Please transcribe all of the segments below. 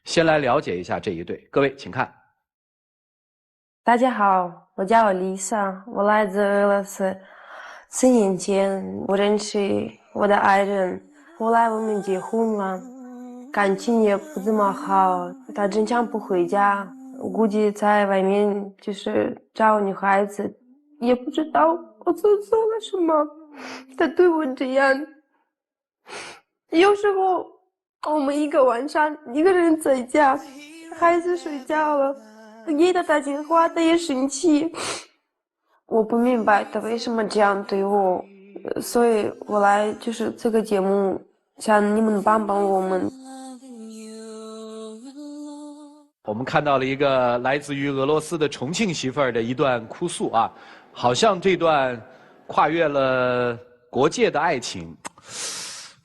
先来了解一下这一对，各位请看。大家好，我叫 Lisa， 我来自俄罗斯。4年前我认识我的爱人，后来我们结婚了，感情也不怎么好，他经常不回家，我估计在外面就是找女孩子，也不知道我做了什么，他对我这样。有时候我们一个晚上一个人在家，孩子睡觉了，给他打电话他也生气，我不明白他为什么这样对我，所以我来就是这个节目，想你们帮帮我们。我们看到了一个来自于俄罗斯的重庆媳妇儿的一段哭诉啊，好像这段跨越了国界的爱情，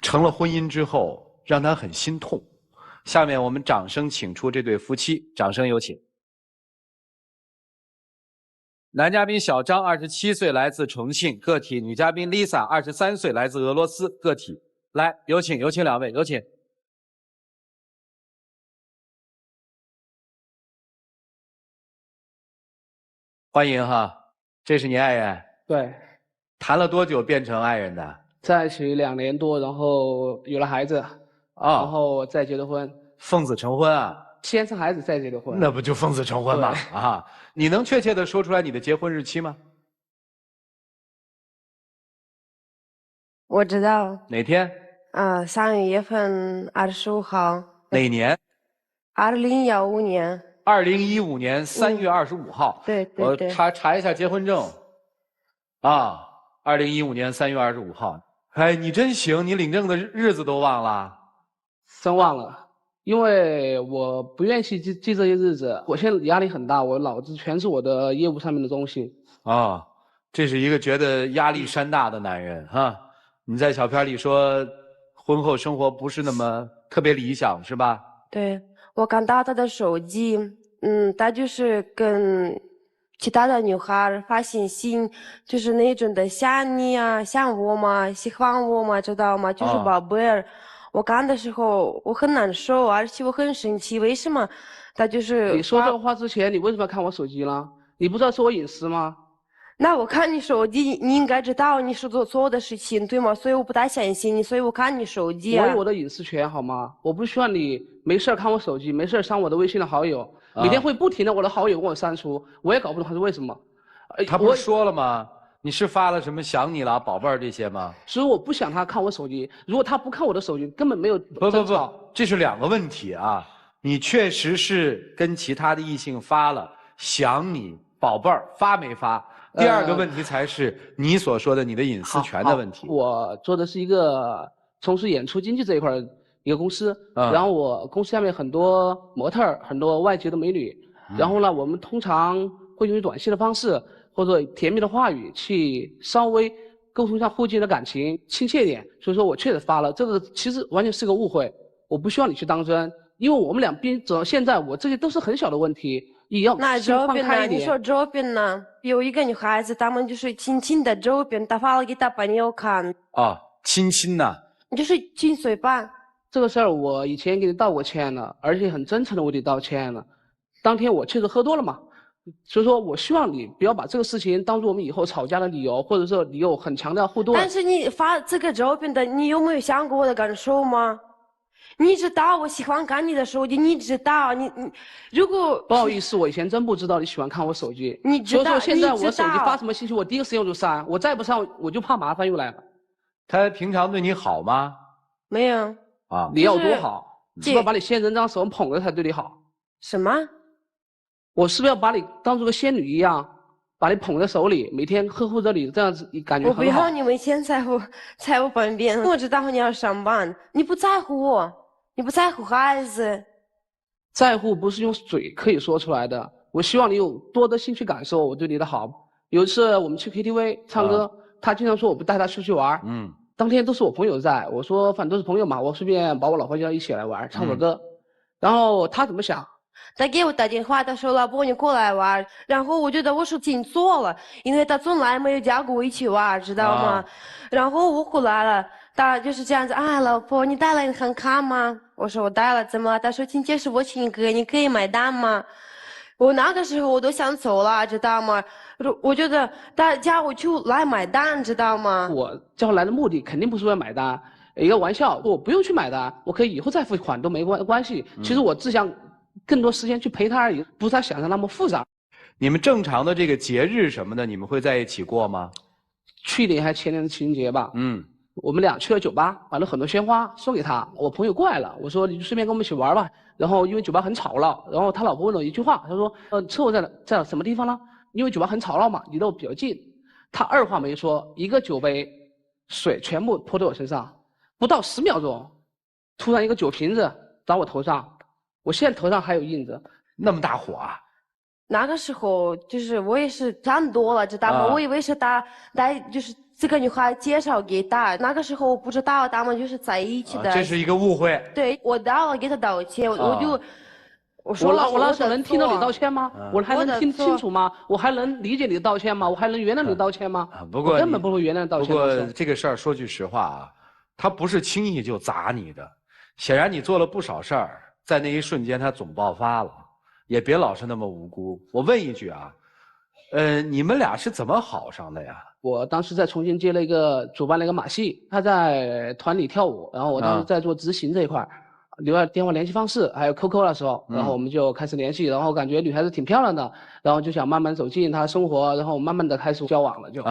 成了婚姻之后让她很心痛。下面我们掌声请出这对夫妻，掌声有请。男嘉宾小张27岁，来自重庆，个体；女嘉宾 Lisa 23岁，来自俄罗斯，个体。来，有请两位，有请。欢迎哈，这是你爱人？对。谈了多久变成爱人的？在一起2年多，然后有了孩子，然后再结的婚。奉子成婚啊？先生孩子再结的婚。那不就奉子成婚吗？啊，你能确切的说出来你的结婚日期吗？我知道。哪天？3月份25号。哪年？2015年。2015年3月25号。对。我查一下结婚证。啊，2015年3月25号。哎，你真行，你领证的日子都忘了。真忘了，因为我不愿意去记这些日子。我现在压力很大，我脑子全是我的业务上面的东西。啊，这是一个觉得压力山大的男人哈。你在小片里说，婚后生活不是那么特别理想，是吧？对，我看到他的手机，他就是跟其他的女孩发信息，就是那种的想你啊，想我嘛，喜欢我嘛，知道吗？就是宝贝儿。我看的时候我很难受，而且我很生气，为什么他就是？你说这个话之前，你为什么要看我手机呢？你不知道是我隐私吗？那我看你手机，你应该知道你是做错的事情，对吗？所以我不太相信你，所以我看你手机啊。我有我的隐私权，好吗？我不需要你没事看我手机，没事删我的微信的好友，每天会不停的我的好友给我删除，我也搞不懂他是为什么。他不是说了吗？你是发了什么想你了、宝贝儿这些吗？所以我不想他看我手机。如果他不看我的手机，根本没有争吵。不，这是2个问题啊！你确实是跟其他的异性发了想你、宝贝儿，发没发？第2个问题才是你所说的你的隐私权的问题。我做的是一个从事演出经济这一块的一个公司，然后我公司下面很多模特儿，很多外籍的美女，然后呢，我们通常会用短信的方式或者甜蜜的话语去稍微沟通一下互敬的感情，亲切一点。所以说我确实发了，这个其实完全是个误会，我不需要你去当真，因为我们俩走到现在，我这些都是很小的问题。也要照片呢？你说照片呢？有一个女孩子，他们就是亲亲的照片，她发了给她朋友看。亲亲呢？就是亲嘴巴。这个事儿我以前给你道过歉了，而且很真诚的为你道歉了。当天我确实喝多了嘛，所以说我希望你不要把这个事情当做我们以后吵架的理由，或者说你有很强调护短。但是你发这个照片的，你有没有想过我的感受吗？你知道我喜欢看你的手机，你知道你如果不好意思，我以前真不知道你喜欢看我手机。你知道，所以说现在我手机发什么信息，我第一个时间我就删，我再不删我就怕麻烦又来了。他平常对你好吗？没有。你要多好？是不是要把你仙人掌手捧着才对你好？什么？我是不是要把你当做个仙女一样，把你捧在手里，每天呵护着你，这样子你感觉很好？我不要你每天在我旁边，我知道你要上班，你不在乎我，你不在乎孩子。在乎不是用嘴可以说出来的。我希望你有多的兴趣感受我对你的好。有一次我们去 KTV 唱歌，他经常说我不带他出去玩。当天都是我朋友在，我说反正都是朋友嘛，我顺便把我老婆叫一起来玩，唱首歌。然后他怎么想？他给我打电话，他说老婆你过来玩，然后我觉得我是听错了，因为他从来没有叫过我一起玩，知道吗？然后我回来了，他就是这样子啊，老婆，你带了银行卡吗？我说我带了，怎么了？他说今天是我请客，你可以买单吗？我那个时候我都想走了，知道吗？我觉得大家我就来买单，知道吗？我叫他来的目的肯定不是为了买单，一个玩笑，我不用去买单，我可以以后再付款都没关系。其实我只想更多时间去陪他而已，不是他想象那么复杂。你们正常的这个节日什么的，你们会在一起过吗？去年还前年的情人节吧，我们俩去了酒吧，买了很多鲜花送给他。我朋友过来了，我说你就顺便跟我们一起玩吧。然后因为酒吧很吵闹，然后他老婆问了我一句话，他说车祸在什么地方呢？因为酒吧很吵闹嘛，离得我比较近。他二话没说，一个酒杯水全部泼到我身上，不到10秒钟，突然一个酒瓶子砸我头上，我现在头上还有印子。那么大火啊！那个时候就是我也是长多了，知道吗？我以为是他就是这个女孩介绍给他，那个时候我不知道他们就是在一起的。这是一个误会。对，我到了给他道歉，我说我那时候能听到你道歉吗？我还能听清楚吗？我还能理解你的道歉吗？我还能原谅你的道歉吗？不过我根本不会原谅道歉。不过这个事儿说句实话啊，他不是轻易就砸你的，显然你做了不少事儿，在那一瞬间他总爆发了。也别老是那么无辜。我问一句啊，你们俩是怎么好上的呀？我当时在重庆主办了一个马戏，他在团里跳舞，然后我当时在做执行这一块，留了电话联系方式，还有 QQ 的时候，然后我们就开始联系，然后感觉女孩子挺漂亮的，然后就想慢慢走进她生活，然后慢慢的开始交往了就。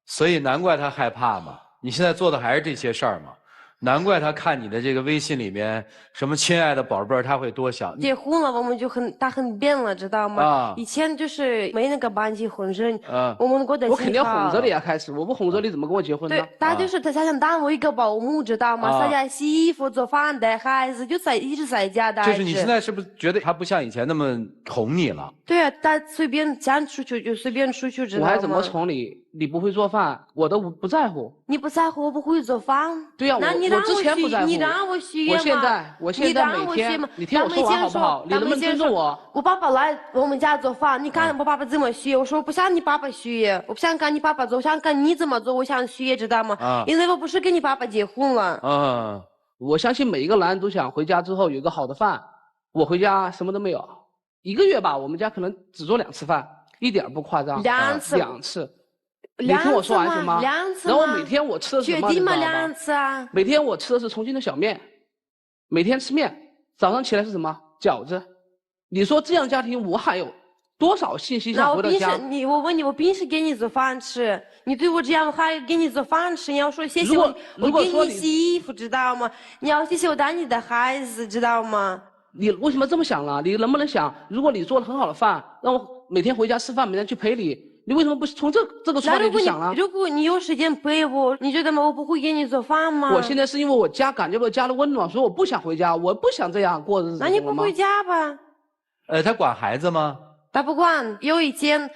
所以难怪她害怕嘛。你现在做的还是这些事儿嘛。难怪他看你的这个微信里面什么亲爱的宝贝儿，他会多想。结婚了，我们就他很变了，知道吗？以前就是没那个办结婚证，我们过得我肯定要哄着你啊，开始我不哄着你怎么跟我结婚呢？对，他就是他想当我一个保姆，知道吗？在家洗衣服、做饭、带孩子，就一直在家待着。就是你现在是不是觉得他不像以前那么宠你了？对啊，他随便想出去就随便出去，知道吗？我还怎么宠你？你不会做饭，我都不在乎。你不在乎，我不会做饭。对呀，我之前不在乎。你让我许愿嘛？我现在每天，你听我说完好不好？你能不能尊重我？我爸爸来我们家做饭，你看我爸爸怎么许？我说我不想你爸爸许，我不想跟你爸爸做，我想跟你怎么做，我想许，知道吗？因为我不是跟你爸爸结婚了。我相信每一个男人都想回家之后有一个好的饭。我回家什么都没有，1个月吧，我们家可能只做2次饭，一点不夸张。2次。你听我说完行吗？2次。然后每天我吃的是什么？确定吗？2次啊。每天我吃的是重庆的小面，每天吃面，早上起来是什么？饺子。你说这样家庭我还有多少信息想回到家？我问你，我平时给你做饭吃，你对我这样，我还给你做饭吃，你要说谢谢我，我给你洗衣服，知道吗？你要谢谢我当你的孩子，知道吗？你为什么这么想呢？你能不能想，如果你做了很好的饭，让我每天回家吃饭，每天去陪你，你为什么不从这个出发点去想呢？如果你有时间陪我，你觉得吗？我不会给你做饭吗？我现在是因为我家感觉到家的温暖，所以我不想回家，我不想这样过日子。那你不回家吧？他管孩子吗？他不管。有一天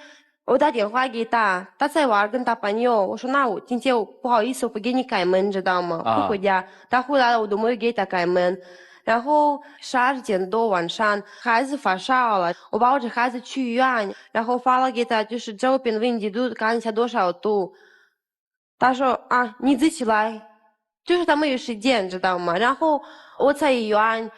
我打电话给他，他在玩跟他朋友，我说那我今天不好意思，我不给你开门，知道吗？不回家。他回来了，我都没有给他开门。然后12点多晚上，孩子发烧了，我抱着孩子去医院，然后发了给他就是周边的温度看一下多少度。他说啊，你自己来，就是他没有时间，知道吗？然后我在医院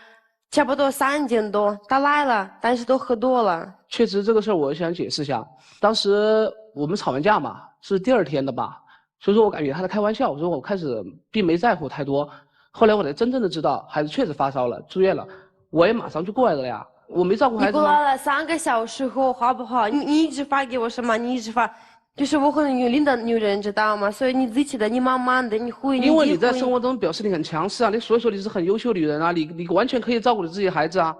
差不多3点多，他来了，但是都喝多了。确实这个事儿我想解释一下，当时我们吵完架嘛，是第2天的吧，所以说我感觉他在开玩笑，我说我开始并没在乎太多。后来我才真正的知道孩子确实发烧了，住院了，我也马上就过来了呀。我没照顾孩子吗？你过来了3个小时后好不好？你一直发给我什么？你一直发，就是我很有力的女人，知道吗？所以你自己的，你慢慢的，你会。因为你在生活中表示你很强势啊，所以说你是很优秀的女人啊，你完全可以照顾你自己的孩子啊。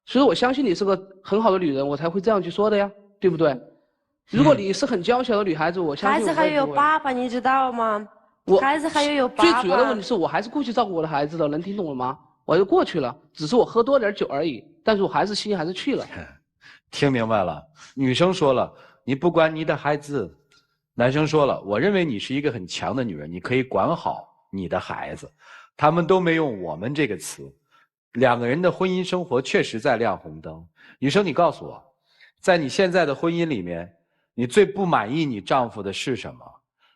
所以我相信你是个很好的女人，我才会这样去说的呀，对不对？如果你是很娇小的女孩子，我相信孩子还有爸爸，你知道吗？孩子还有爸爸。最主要的问题是我还是过去照顾我的孩子的，能听懂了吗？我就过去了，只是我喝多点酒而已，但是我还是心还是去了。听明白了，女生说了，你不管你的孩子；男生说了，我认为你是一个很强的女人，你可以管好你的孩子。他们都没用我们这个词。2个人的婚姻生活确实在亮红灯。女生，你告诉我，在你现在的婚姻里面，你最不满意你丈夫的是什么？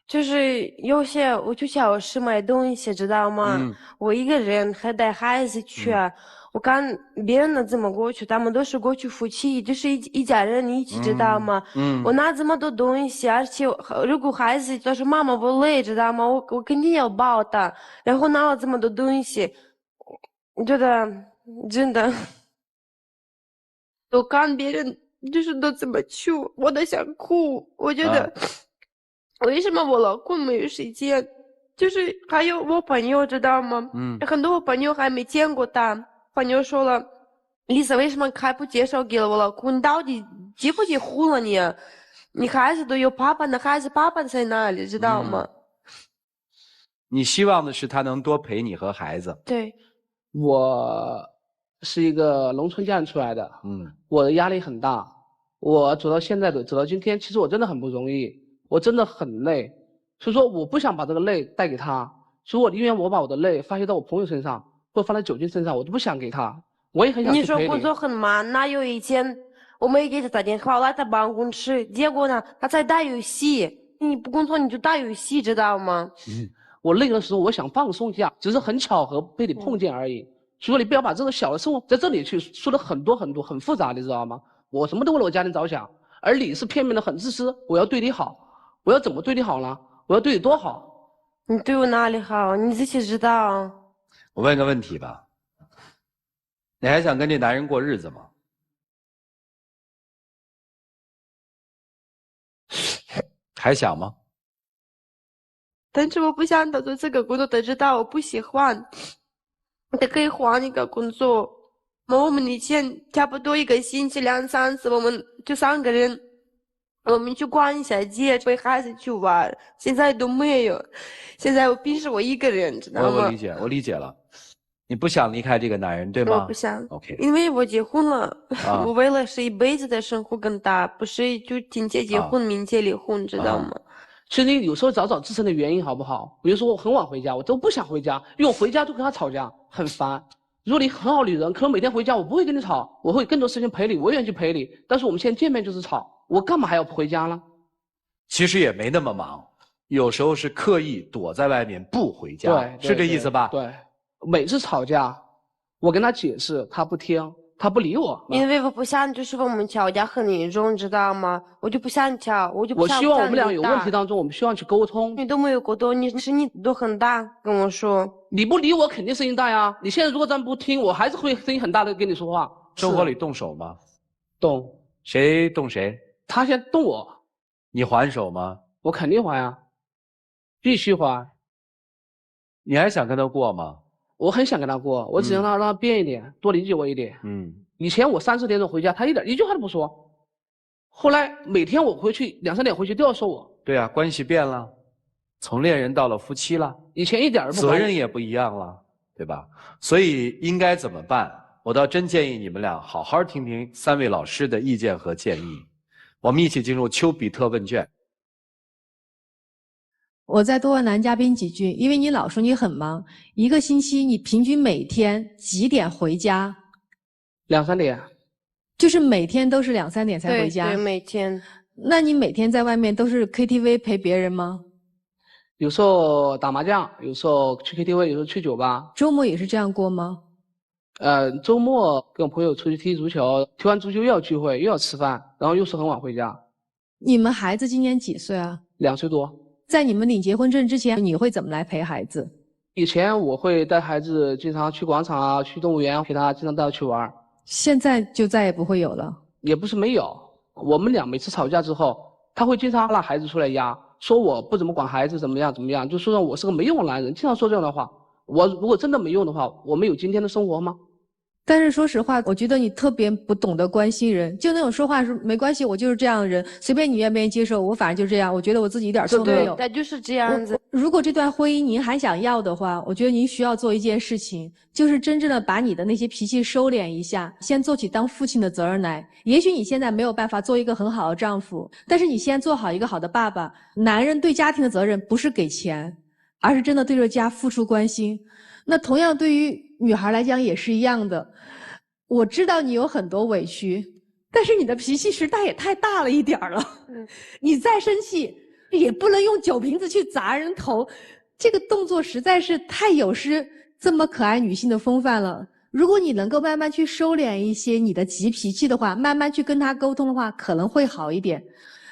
就是有些我去超市买东西，知道吗？我一个人还带孩子去，我看别人的怎么过去，他们都是过去夫妻，就是一家人一起，知道吗？我拿这么多东西，而且如果孩子都是妈妈不累，知道吗？我肯定要抱他，然后拿了这么多东西，我觉得真的，我看别人就是都这么去，我都想哭，我觉得。为什么我老公没有时间？就是还有我朋友知道吗？很多我朋友还没见过他。朋友说了，Lisa 为什么还不介绍给了我老公？你到底结不结婚了你？你孩子都有爸爸，那孩子爸爸在哪里？知道吗？你希望的是他能多陪你和孩子。对，我是一个农村家人出来的，我的压力很大。我走到现在的，走到今天，其实我真的很不容易。我真的很累，所以说我不想把这个累带给他，所以我宁愿我把我的累发泄到我朋友身上，或者放在酒精身上，我都不想给他。我也很想去陪你。你说工作很忙，哪有以前我没给他打电话，我来他办公室，结果呢，他在打游戏。你不工作你就打游戏，知道吗？我累的时候，我想放松一下，只是很巧合被你碰见而已。所以说你不要把这个小的生活在这里去说的很多很多很复杂，你知道吗？我什么都为了我家庭着想，而你是片面的很自私。我要对你好。我要怎么对你好呢？我要对你多好？你对我哪里好？你自己知道。我问个问题吧，你还想跟这男人过日子吗？还想吗？但是我不想他做这个工作，他知道我不喜欢。他可以换一个工作。我们以前差不多一个星期2、3次，我们就3个人。我们去逛一下街，陪孩子去玩，现在都没有。现在我平时我一个人，知道吗？我理解，我理解了。你不想离开这个男人，对吗？我不想。OK。因为我结婚了，我为了是一辈子的生活跟他，不是就今天结婚，明天离婚，知道吗？其实你有时候找找自身的原因好不好？比如说我很晚回家，我都不想回家，因为我回家就跟他吵架，很烦。如果你很好的人，可能每天回家我不会跟你吵，我会更多时间陪你，我愿意去陪你。但是我们现在见面就是吵。我干嘛还要回家呢？其实也没那么忙，有时候是刻意躲在外面不回家，对，是这意思吧？对，每次吵架，我跟他解释，他不听，他不理我。因为我不想就是我们吵架很严重，知道吗？我就不想吵，我就不想。我希望我们俩有问题当中，我们需要去沟通。你都没有沟通，你都很大，跟我说。你不理我，肯定声音大呀。你现在如果咱不听，我还是会声音很大的跟你说话。生活里动手吗？动。谁动谁？他先动我。你还手吗？我肯定还啊，必须还。你还想跟他过吗？我很想跟他过，我只想让他变一点，多理解我一点。以前我3、4点钟回家，他一句话都不说。后来每天我回去2、3点回去都要说我。对啊，关系变了，从恋人到了夫妻了。以前一点儿不责任也不一样了，对吧？所以应该怎么办？我倒真建议你们俩好好听听3位老师的意见和建议。我们一起进入丘比特问卷。我再多问男嘉宾几句，因为你老说你很忙，一个星期你平均每天几点回家？2、3点。就是每天都是2、3点才回家？对，每天。那你每天在外面都是 KTV 陪别人吗？有时候打麻将，有时候去 KTV，有时候去酒吧。周末也是这样过吗？周末跟我朋友出去踢足球，踢完足球又要聚会，又要吃饭，然后又是很晚回家。你们孩子今年几岁啊？2岁多。在你们领结婚证之前，你会怎么来陪孩子？以前我会带孩子经常去广场啊，去动物园，陪他经常带他去玩。现在就再也不会有了？也不是没有，我们俩每次吵架之后，他会经常拉孩子出来压，说我不怎么管孩子，怎么样怎么样，就说我是个没用的男人，经常说这样的话。我如果真的没用的话，我们有今天的生活吗？但是说实话，我觉得你特别不懂得关心人，就那种说话说没关系，我就是这样的人，随便你愿不愿意接受，我反正就这样，我觉得我自己一点错没有。对，就是这样子。如果这段婚姻您还想要的话，我觉得您需要做一件事情，就是真正的把你的那些脾气收敛一下，先做起当父亲的责任来。也许你现在没有办法做一个很好的丈夫，但是你先做好一个好的爸爸。男人对家庭的责任不是给钱，而是真的对着家付出关心。那同样对于女孩来讲也是一样的。我知道你有很多委屈，但是你的脾气实在也太大了一点了。你再生气，也不能用酒瓶子去砸人头，这个动作实在是太有失这么可爱女性的风范了。如果你能够慢慢去收敛一些你的急脾气的话，慢慢去跟他沟通的话，可能会好一点。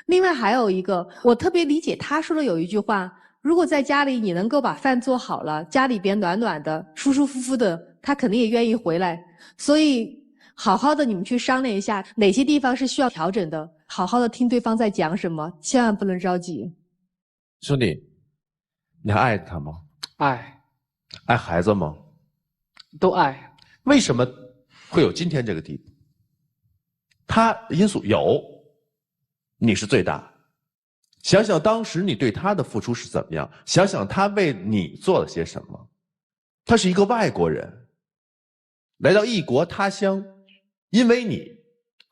另外还有一个，我特别理解他说的有一句话，如果在家里你能够把饭做好了，家里边暖暖的、舒舒服服的，他肯定也愿意回来。所以好好的你们去商量一下，哪些地方是需要调整的，好好的听对方在讲什么，千万不能着急。兄弟，你还爱他吗？爱，爱孩子吗？都爱。为什么会有今天这个地步？他因素有，你是最大。想想当时你对他的付出是怎么样，想想他为你做了些什么。他是一个外国人，来到异国他乡，因为你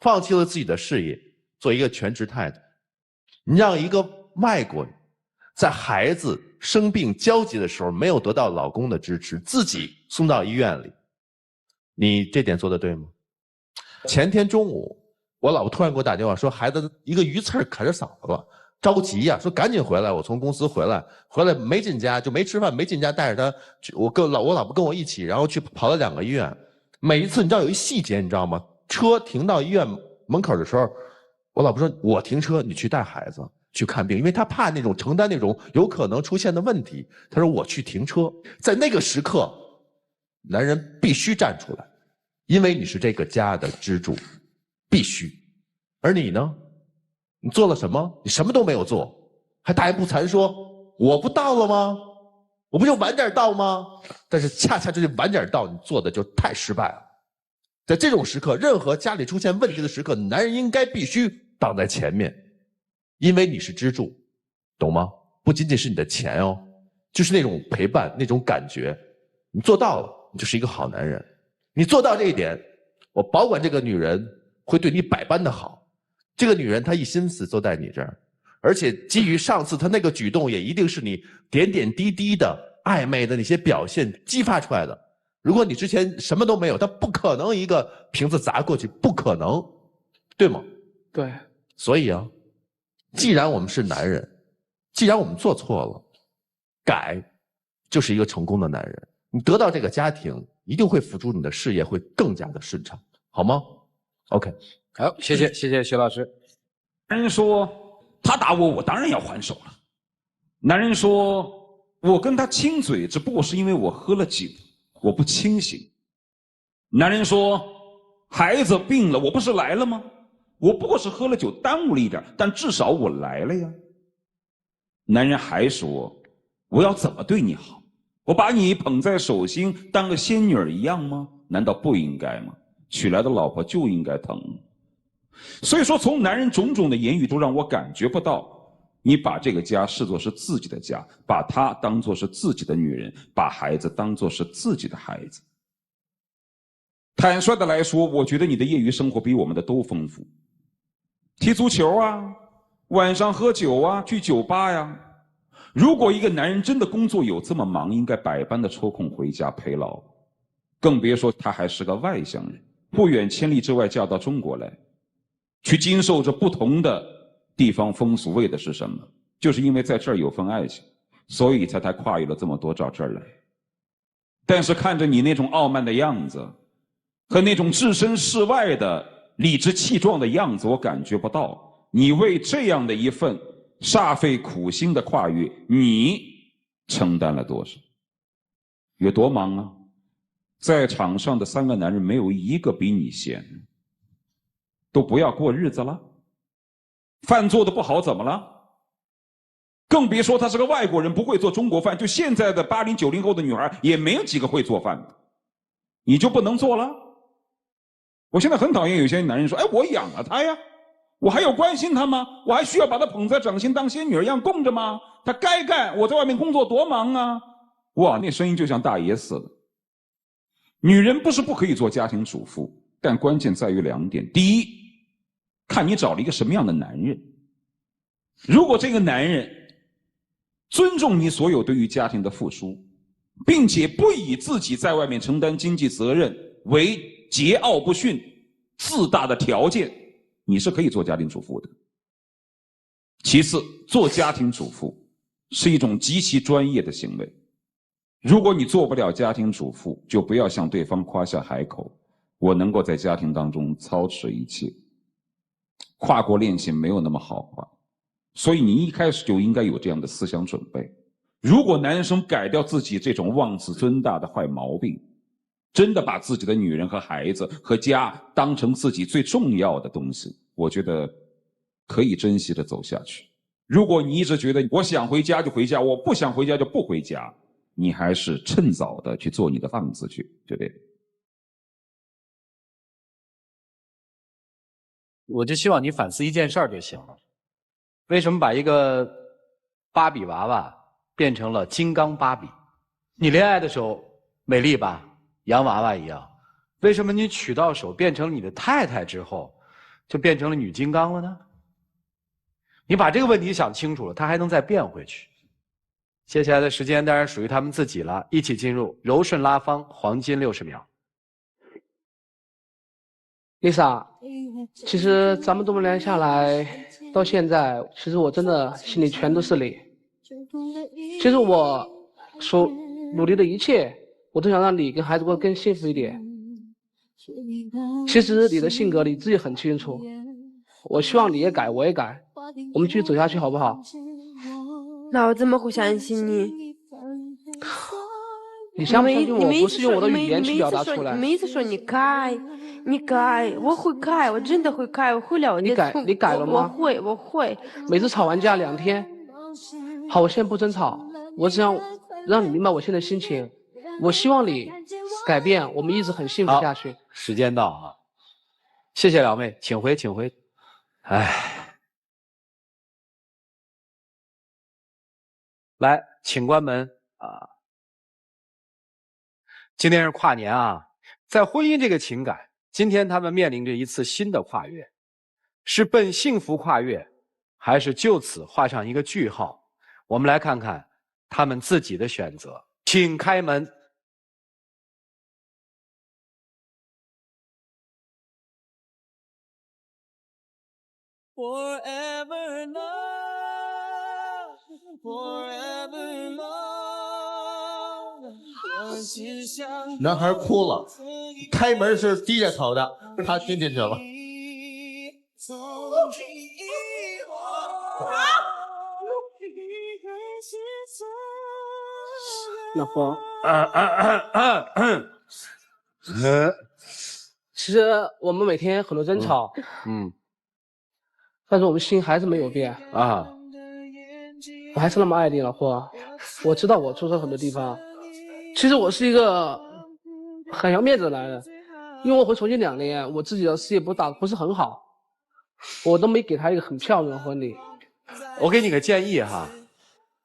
放弃了自己的事业，做一个全职太太，你让一个外国人在孩子生病焦急的时候没有得到老公的支持，自己送到医院里，你这点做得对吗？前天中午我老婆突然给我打电话说，孩子一个鱼刺卡着嗓子了，着急呀，说赶紧回来。我从公司回来没进家，就没吃饭，没进家，带着他去，我老婆跟我一起，然后去跑了2个医院。每一次你知道有一细节你知道吗？车停到医院门口的时候，我老婆说我停车，你去带孩子去看病，因为她怕那种承担那种有可能出现的问题。她说我去停车。在那个时刻，男人必须站出来，因为你是这个家的支柱，必须。而你呢？你做了什么？你什么都没有做，还大言不惭说我不到了吗？我不就晚点到吗？但是恰恰这晚点到，你做的就太失败了。在这种时刻，任何家里出现问题的时刻，男人应该必须挡在前面，因为你是支柱，懂吗？不仅仅是你的钱哦，就是那种陪伴，那种感觉，你做到了，你就是一个好男人。你做到这一点，我保管这个女人会对你百般的好。这个女人她一心思都在你这儿，而且基于上次她那个举动，也一定是你点点滴滴的暧昧的那些表现激发出来的。如果你之前什么都没有，她不可能一个瓶子砸过去，不可能，对吗？对。所以啊，既然我们是男人，既然我们做错了，改就是一个成功的男人。你得到这个家庭，一定会辅助你的事业会更加的顺畅，好吗 ？OK。好，谢谢徐老师。男人说他打我，我当然要还手了。男人说我跟他亲嘴，只不过是因为我喝了酒，我不清醒。男人说孩子病了，我不是来了吗？我不过是喝了酒耽误了一点，但至少我来了呀。男人还说我要怎么对你好？我把你捧在手心当个仙女一样吗？难道不应该吗？娶来的老婆就应该疼。所以说，从男人种种的言语都让我感觉不到你把这个家视作是自己的家，把她当作是自己的女人，把孩子当作是自己的孩子。坦率的来说，我觉得你的业余生活比我们的都丰富，踢足球啊，晚上喝酒啊，去酒吧呀。如果一个男人真的工作有这么忙，应该百般的抽空回家陪老，更别说他还是个外乡人，不远千里之外嫁到中国来，去经受着不同的地方风俗，为的是什么？就是因为在这儿有份爱情，所以才跨越了这么多到这儿来。但是看着你那种傲慢的样子和那种置身事外的理直气壮的样子，我感觉不到你为这样的一份煞费苦心的跨越，你承担了多少？有多忙啊？在场上的3个男人没有一个比你闲，都不要过日子了。饭做的不好怎么了？更别说他是个外国人，不会做中国饭，就现在的80、90后的女孩也没有几个会做饭的，你就不能做了？我现在很讨厌有些男人说，哎，我养了他呀，我还要关心他吗？我还需要把他捧在掌心当仙女一样供着吗？他该干，我在外面工作多忙啊。哇，那声音就像大爷似的。女人不是不可以做家庭主妇，但关键在于2点。第一，看你找了一个什么样的男人。如果这个男人尊重你所有对于家庭的付出，并且不以自己在外面承担经济责任为桀骜不驯、自大的条件，你是可以做家庭主妇的。其次，做家庭主妇是一种极其专业的行为。如果你做不了家庭主妇，就不要向对方夸下海口，我能够在家庭当中操持一切。跨国恋情没有那么豪华，所以你一开始就应该有这样的思想准备。如果男生改掉自己这种妄自尊大的坏毛病，真的把自己的女人和孩子和家当成自己最重要的东西，我觉得可以珍惜的走下去。如果你一直觉得我想回家就回家，我不想回家就不回家，你还是趁早的去做你的放子去，对不对？我就希望你反思一件事儿就行了，为什么把一个芭比娃娃变成了金刚芭比？你恋爱的时候美丽吧，洋娃娃一样，为什么你娶到手变成了你的太太之后，就变成了女金刚了呢？你把这个问题想清楚了，它还能再变回去。接下来的时间当然属于他们自己了，一起进入柔顺拉芳黄金60秒。Lisa， 其实咱们这么聊下来，到现在，其实我真的心里全都是你。其实我所努力的一切，我都想让你跟孩子过得更幸福一点。其实你的性格你自己很清楚，我希望你也改，我也改，我们继续走下去好不好？那我怎么会相信你？你相不相信我不是用我的语言去表达出来。你们一直说你改，我会改，我真的会改，我会了。你改了吗？我会。每次吵完架2天，好，我现在不争吵，我只想让你明白我现在心情。我希望你改变，我们一直很幸福下去。时间到啊，谢谢两位，请回，请回。哎，来，请关门啊。今天是跨年啊，在婚姻这个情感，今天他们面临着一次新的跨越，是奔幸福跨越，还是就此画上一个句号？我们来看看他们自己的选择，请开门。Forever love, forever love。男孩哭了，开门是低着头的，他听进去了。老婆，其实我们每天很多争吵，但是我们心还是没有变啊。我还是那么爱你，老婆。我知道我做错很多地方，其实我是一个很要面子的男人，因为我回重庆2年，我自己的事业不是很好，我都没给他一个很漂亮的婚礼。我给你个建议哈，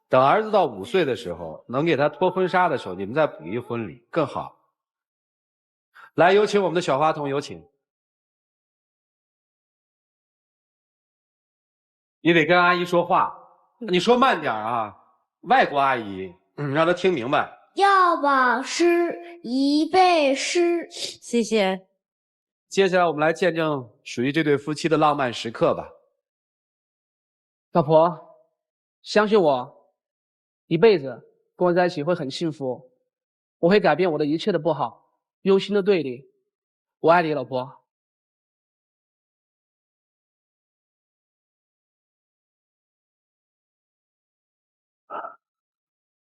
等儿子到5岁的时候，能给他脱婚纱的时候，你们再补一婚礼更好。来，有请我们的小花童，有请。你得跟阿姨说话，你说慢点啊，外国阿姨，让她听明白。要把诗一背诗，谢谢。接下来我们来见证属于这对夫妻的浪漫时刻吧。老婆，相信我，一辈子跟我在一起会很幸福，我会改变我的一切的不好，用心的对你，我爱你，老婆。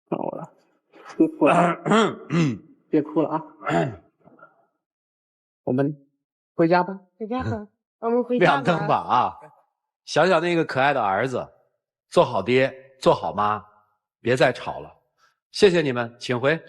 看我了，别哭了，别哭了啊！我们回家吧。回家吧，我们回家吧。亮灯吧啊！想想那个可爱的儿子，做好爹，做好妈，别再吵了。谢谢你们，请回。